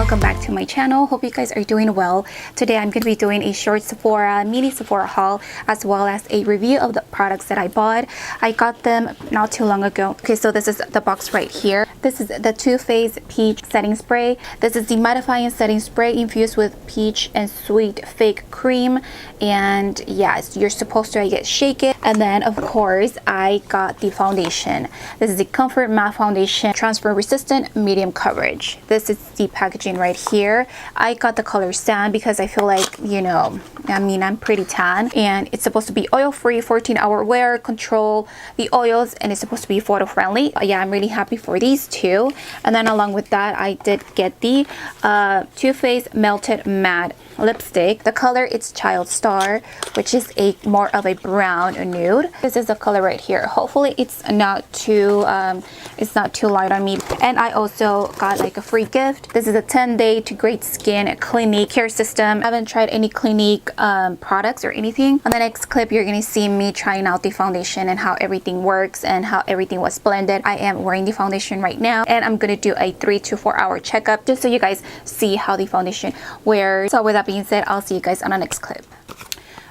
welcome back to my channel. Hope you guys are doing well. Today I'm going to be doing a short mini Sephora haul, as well as a review of the products that I bought. I got them not too long ago. Okay, so this is the box right here. This is the Too Faced Peach Setting Spray. This is the mattifying setting spray infused with peach and sweet fake cream. And yes, you're supposed to, I guess, shake it. And then of course I got the foundation. This is the Comfort Matte Foundation, transfer resistant, medium coverage. This is the packaging right here. I got the color sand because I feel like, you know, I'm pretty tan, and it's supposed to be oil free, 14-hour wear, control the oils, and it's supposed to be photo friendly. Yeah, I'm really happy for these two. And then along with that, I did get the Too Faced Melted Matte lipstick. The color is Child Star, which is a more of a brown nude. This is the color right here. Hopefully it's not too light on me. And I also got like a free gift. This is a 10-day to great skin Clinique care system. I haven't tried any Clinique products or anything. On the next clip, you're gonna see me trying out the foundation and how everything works and how everything was blended. I am wearing the foundation right now, and I'm gonna do a 3 to 4 hour checkup just so you guys see how the foundation wears. So with that being said, I'll see you guys on the next clip.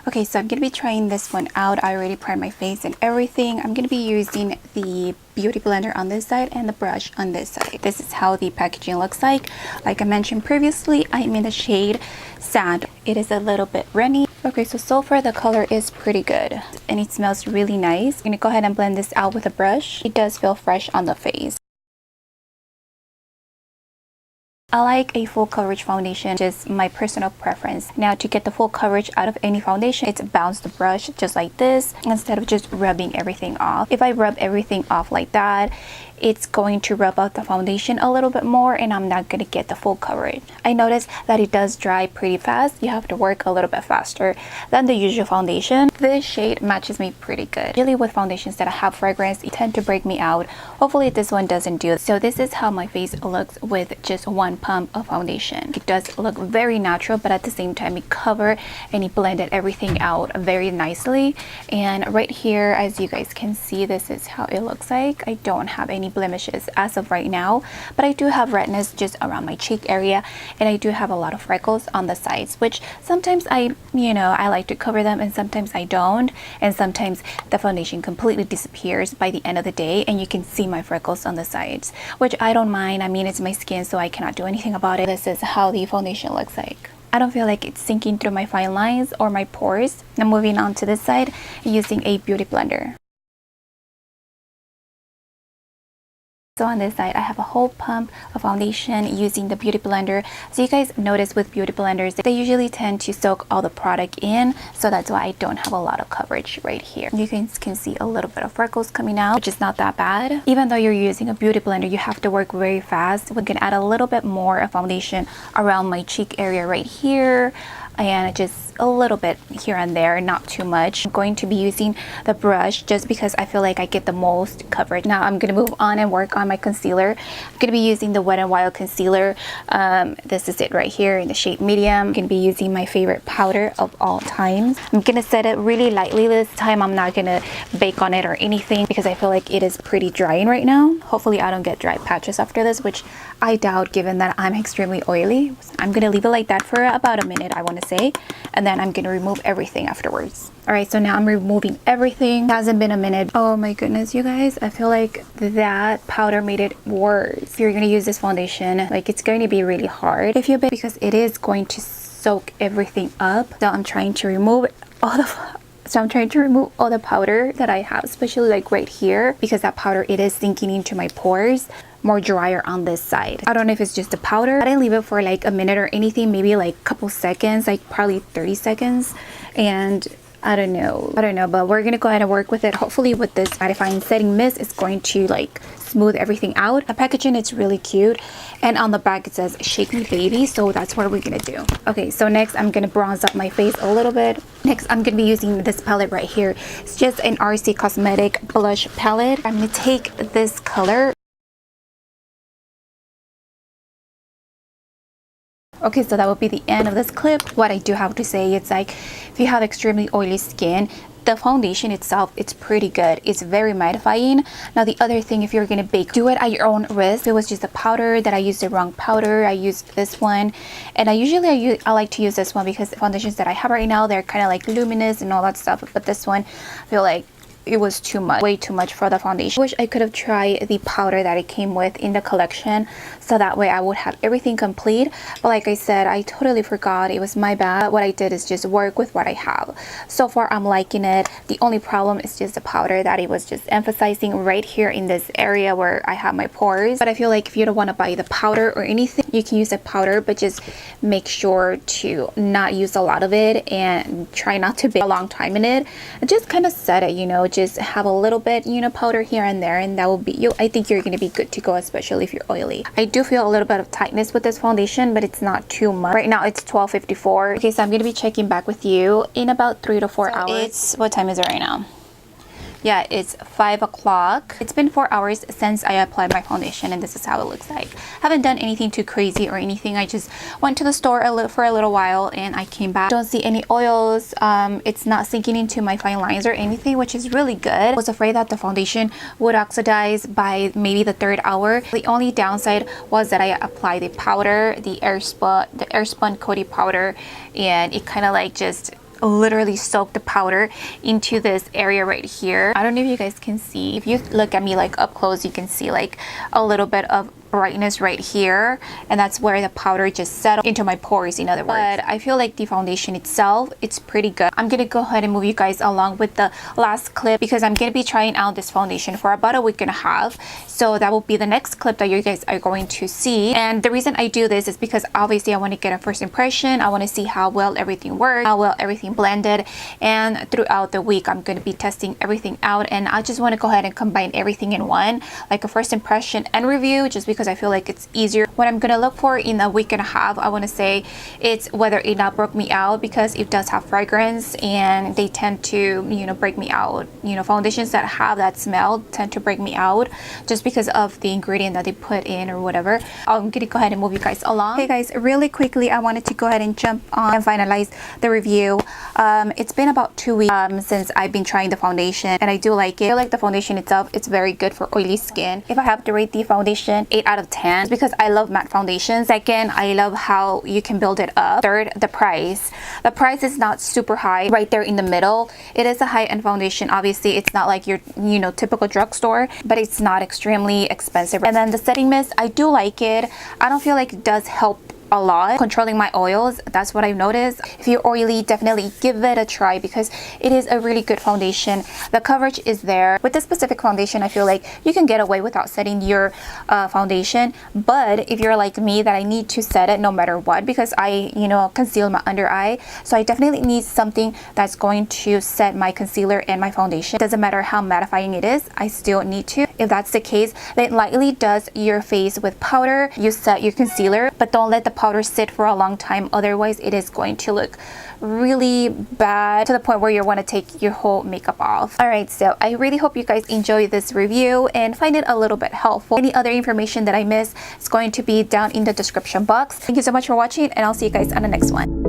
Okay, so I'm gonna be trying this one out. I already primed my face and everything. I'm gonna be using the beauty blender on this side and the brush on this side. This is how the packaging looks like. Like I mentioned previously, I'm in the shade Sand. It is a little bit runny. Okay, so far the color is pretty good and it smells really nice. I'm gonna go ahead and blend this out with a brush. It does feel fresh on the face. I like a full coverage foundation, just my personal preference. Now, to get the full coverage out of any foundation, it's bounce the brush just like this instead of just rubbing everything off. If I rub everything off like that, it's going to rub out the foundation a little bit more and I'm not going to get the full coverage. I noticed that it does dry pretty fast. You have to work a little bit faster than the usual foundation. This shade matches me pretty good. Usually with foundations that have fragrance, it tend to break me out. Hopefully this one doesn't do it. So this is how my face looks with just one pump of foundation. It does look very natural, but at the same time it covered and it blended everything out very nicely. And right here, as you guys can see, this is how it looks like. I don't have any blemishes as of right now, but I do have redness just around my cheek area, and I do have a lot of freckles on the sides, which sometimes I like to cover them and sometimes I don't, and sometimes the foundation completely disappears by the end of the day and you can see my freckles on the sides, which I don't mind. I mean, it's my skin, so I cannot do anything about it. This is how the foundation looks like. I don't feel like it's sinking through my fine lines or my pores. Now moving on to this side, using a beauty blender. So on this side, I have a whole pump of foundation using the beauty blender. So you guys notice with beauty blenders, they usually tend to soak all the product in. So that's why I don't have a lot of coverage right here. You guys can see a little bit of freckles coming out, which is not that bad. Even though you're using a beauty blender, you have to work very fast. We can add a little bit more of foundation around my cheek area right here, and just a little bit here and there, not too much. I'm going to be using the brush just because I feel like I get the most coverage. Now I'm going to move on and work on my concealer. I'm going to be using the Wet n Wild concealer. This is it right here in the shade medium. I'm going to be using my favorite powder of all times. I'm going to set it really lightly this time. I'm not going to bake on it or anything because I feel like it is pretty drying right now. Hopefully I don't get dry patches after this, which I doubt given that I'm extremely oily. I'm going to leave it like that for about a minute, I want to say, and then I'm going to remove everything afterwards. All right, so now I'm removing everything. It hasn't been a minute. Oh my goodness, you guys, I feel like that powder made it worse. If you're going to use this foundation, like, it's going to be really hard if you bake because it is going to soak everything up. So I'm trying to remove all the powder that I have, especially like right here, because that powder, it is sinking into my pores. More drier on this side. I don't know if it's just the powder. I didn't leave it for like a minute or anything, maybe like a couple seconds, like probably 30 seconds, and I don't know, but we're gonna go ahead and work with it. Hopefully with this mattifying setting mist, it's going to like smooth everything out. The packaging, it's really cute, and on the back it says "Shake Me Baby," so that's what we're gonna do. Okay, so next I'm gonna bronze up my face a little bit. Next I'm gonna be using this palette right here. It's just an RC Cosmetic blush palette. I'm gonna take this color. Okay, so that will be the end of this clip. What I do have to say, it's like if you have extremely oily skin, the foundation itself, it's pretty good. It's very mattifying. Now the other thing, if you're gonna bake, do it at your own risk. If it was just a powder that I used the wrong powder, I used this one, and I like to use this one because the foundations that I have right now, they're kind of like luminous and all that stuff, but this one I feel like it was too much, way too much for the foundation. I wish I could have tried the powder that it came with in the collection, so that way I would have everything complete. But like I said, I totally forgot. It was my bad. What I did is just work with what I have. So far I'm liking it. The only problem is just the powder that it was just emphasizing right here in this area where I have my pores. But I feel like if you don't want to buy the powder or anything, you can use the powder, but just make sure to not use a lot of it and try not to bake a long time in it. And just kind of set it, you know, just have a little bit, you know, powder here and there, and that will be you. I think you're going to be good to go, especially if you're oily. I do feel a little bit of tightness with this foundation, but it's not too much. Right now it's 12:54. Okay, so I'm going to be checking back with you in about 3 to 4 hours. What time is it right now? Yeah, it's 5 o'clock. It's been 4 hours since I applied my foundation, and this is how it looks like. Haven't done anything too crazy or anything. I just went to the store for a little while and I came back. Don't see any oils. It's not sinking into my fine lines or anything, which is really good. I was afraid that the foundation would oxidize by maybe the 3rd hour. The only downside was that I applied the powder, the airspun coating powder, and it kind of like just literally soak the powder into this area right here. I don't know if you guys can see. If you look at me like up close, you can see like a little bit of brightness right here, and that's where the powder just settled into my pores, in other words. But I feel like the foundation itself, it's pretty good. I'm gonna go ahead and move you guys along with the last clip because I'm gonna be trying out this foundation for about a week and a half, so that will be the next clip that you guys are going to see. And the reason I do this is because obviously I want to get a first impression. I want to see how well everything works, how well everything blended, and throughout the week I'm going to be testing everything out, and I just want to go ahead and combine everything in one, like a first impression and review, just because I feel like it's easier. What I'm gonna look for in a week and a half, I want to say, it's whether it not broke me out, because it does have fragrance and they tend to, you know, break me out. You know, foundations that have that smell tend to break me out just because of the ingredient that they put in or whatever. I'm gonna go ahead and move you guys along. Hey guys, really quickly, I wanted to go ahead and jump on and finalize the review. It's been about 2 weeks since I've been trying the foundation, and I do like it. I feel like the foundation itself, it's very good for oily skin. If I have to rate the foundation, 8 out of 10. It's because I love matte foundations. Second, I love how you can build it up. Third, the price. The price is not super high, right there in the middle. It is a high-end foundation. Obviously, it's not like your, you know, typical drugstore, but it's not extremely expensive. And then the setting mist, I do like it. I don't feel like it does help a lot controlling my oils. That's what I've noticed. If you're oily, definitely give it a try because it is a really good foundation. The coverage is there. With this specific foundation, I feel like you can get away without setting your foundation, but if you're like me, that I need to set it no matter what, because I, you know, conceal my under eye, so I definitely need something that's going to set my concealer and my foundation. Doesn't matter how mattifying it is, I still need to. If that's the case, then lightly dust your face with powder. You set your concealer, but don't let the powder sit for a long time, otherwise it is going to look really bad to the point where you want to take your whole makeup off. All right, so I really hope you guys enjoy this review and find it a little bit helpful. Any other information that I missed is going to be down in the description box. Thank you so much for watching, and I'll see you guys on the next one.